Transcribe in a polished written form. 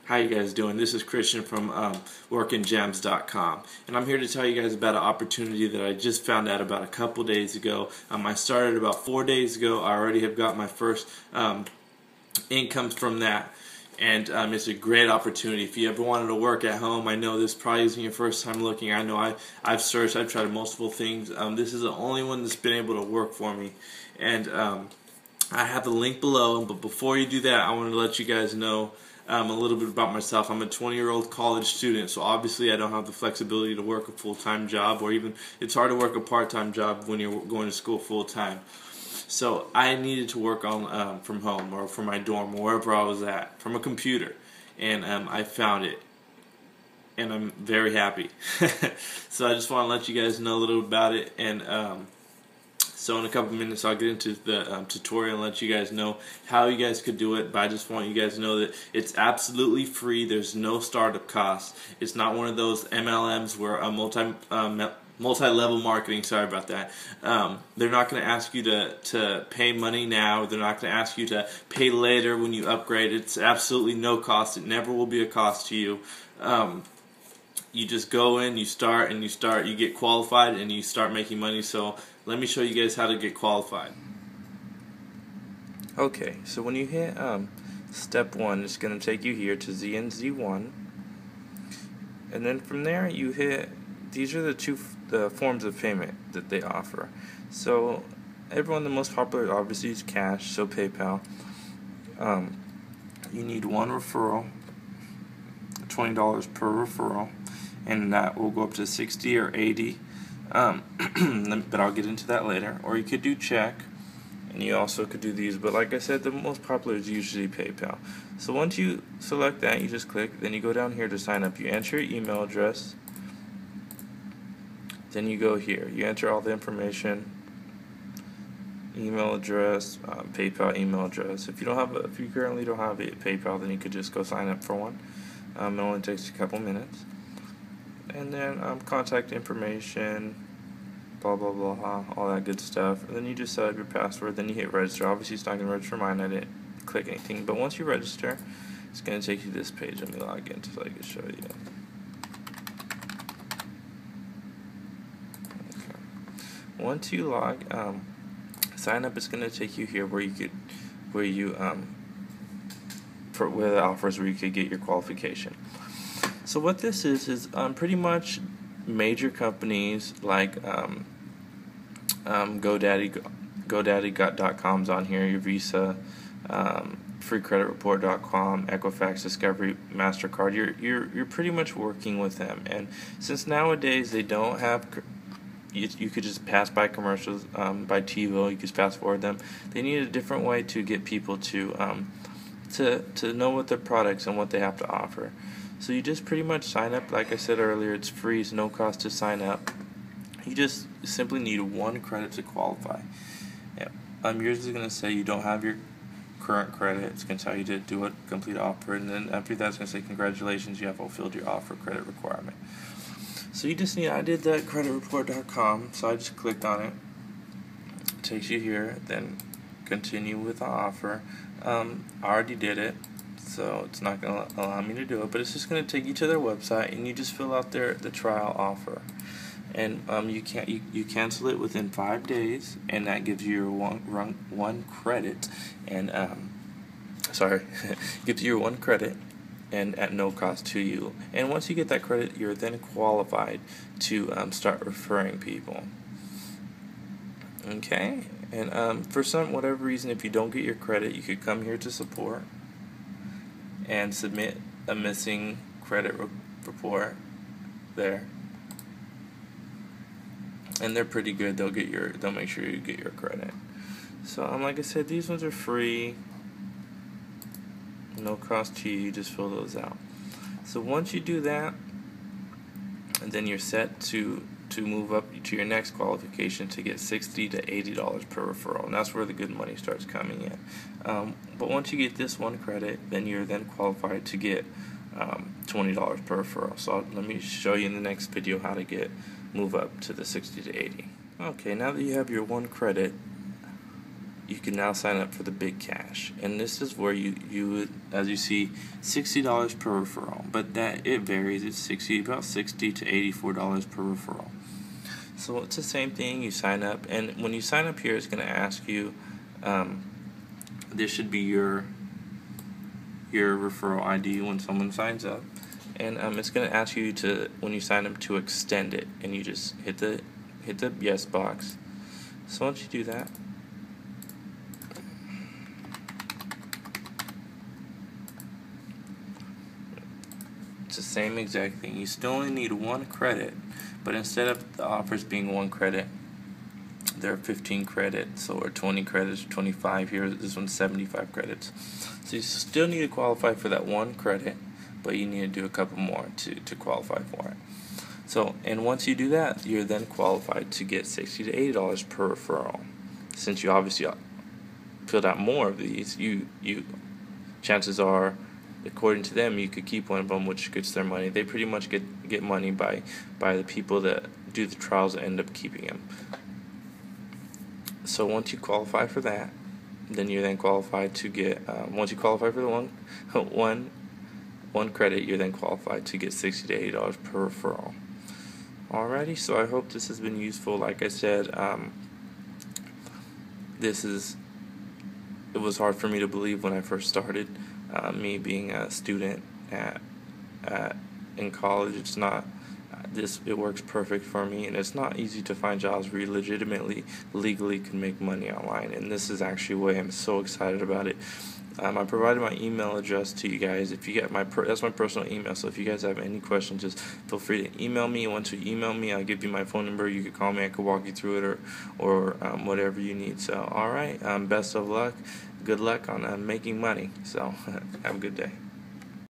How you guys doing? This is Christian from workinggems.com, and I'm here to tell you guys about an opportunity that I just found out about a couple days ago. I started about 4 days ago. I already have got my first income from that, and it's a great opportunity. If you ever wanted to work at home, I know this probably isn't your first time looking. I know I've searched, I've tried multiple things. This is the only one that's been able to work for me, and I have the link below. But before you do that, I want to let you guys know a little bit about myself. I'm a 20-year-old college student, so obviously I don't have the flexibility to work a full-time job, or even it's hard to work a part-time job when you're going to school full-time. So I needed to work on from home or from my dorm or wherever I was at from a computer, and I found it, and I'm very happy. So I just want to let you guys know a little bit about it, and so in a couple minutes I'll get into the tutorial and let you guys know how you guys could do it. But I just want you guys to know that it's absolutely free. There's no startup cost. It's not one of those MLMs where a multi-level marketing. Sorry about that. They're not going to ask you to pay money now. They're not going to ask you to pay later when you upgrade. It's absolutely no cost. It never will be a cost to you. You just go in, you get qualified, and you start making money. So let me show you guys how to get qualified. Okay, so when you hit step 1, it's going to take you here to ZNZ1, and then from there you hit, these are the forms of payment that they offer. So everyone, the most popular obviously is cash, so PayPal. You need one referral, $20 per referral, and that will go up to 60 or 80. But I'll get into that later. Or you could do check, and you also could do these, but like I said, the most popular is usually PayPal. So once you select that, you just click, then you go down here to sign up. You enter your email address, then you go here, you enter all the information, email address, PayPal email address. If you currently don't have a PayPal, then you could just go sign up for one. It only takes a couple minutes. And then contact information, blah blah blah, all that good stuff. And then you just set up your password, then you hit register. Obviously it's not going to register mine, I didn't click anything, but once you register, it's going to take you to this page. Let me log in so I can show you. Okay. Once you sign up, it's going to take you here where the offers where you could get your qualification. So what this is pretty much major companies like GoDaddy.com's on here, your Visa, FreeCreditReport.com, Equifax, Discovery, MasterCard. You're pretty much working with them, and since nowadays they don't have, you could just pass by commercials by TiVo. You could fast forward them. They need a different way to get people to know what their products and what they have to offer. So you just pretty much sign up. Like I said earlier, it's free, it's no cost to sign up. You just simply need 1 credit to qualify. Yeah. Yours is going to say you don't have your current credit. It's going to tell you to do a complete offer, and then after that it's going to say congratulations, you have fulfilled your offer credit requirement. So you just need, I did that, creditreport.com, so I just clicked on it. It takes you here, then continue with the offer. I already did it, so it's not going to allow me to do it, but it's just going to take you to their website, and you just fill out the trial offer, and you cancel it within 5 days, and that gives you your one credit, and gives you your 1 credit, and at no cost to you. And once you get that credit, you're then qualified to start referring people. Okay, and for whatever reason, if you don't get your credit, you could come here to support and submit a missing credit report there, and they're pretty good. They'll make sure you get your credit. So like I said, these ones are free, no cost to you. You just fill those out. So once you do that, and then you're set to move up to your next qualification to get $60 to $80 per referral, and that's where the good money starts coming in. But once you get this 1 credit, then you're qualified to get $20 per referral. So let me show you in the next video how to move up to the 60 to 80. Okay, now that you have your 1 credit, you can now sign up for the Big Cash, and this is where you would, as you see, $60 per referral, but that it varies. It's about $60 to $84 per referral. So it's the same thing. You sign up, and when you sign up here, it's going to ask you. This should be your referral ID when someone signs up, and it's going to ask you to, when you sign up, to extend it, and you just hit the yes box. So once you do that, it's the same exact thing. You still only need 1 credit, but instead of the offers being 1 credit, there are 15 credits or 20 credits, 25 here. This one's 75 credits. So you still need to qualify for that 1 credit, but you need to do a couple more to qualify for it. So, and once you do that, you're then qualified to get $60 to $80 per referral. Since you obviously filled out more of these, you chances are, according to them, you could keep one of them, which gets their money. They pretty much get money by the people that do the trials and end up keeping them. So once you qualify for that, then you're then qualified to get, once you qualify for the one credit, you're then qualified to get $60 to $80 per referral. Alrighty, so I hope this has been useful. Like I said, it was hard for me to believe when I first started. Me being a student in college, it's not. It works perfect for me, and it's not easy to find jobs where you legitimately, legally can make money online, and this is actually why I'm so excited about it. I provided my email address to you guys. If you get that's my personal email, so if you guys have any questions, just feel free to email me. Once you email me, I'll give you my phone number. You can call me. I can walk you through it, or whatever you need. So, alright, best of luck. Good luck on making money. So, have a good day.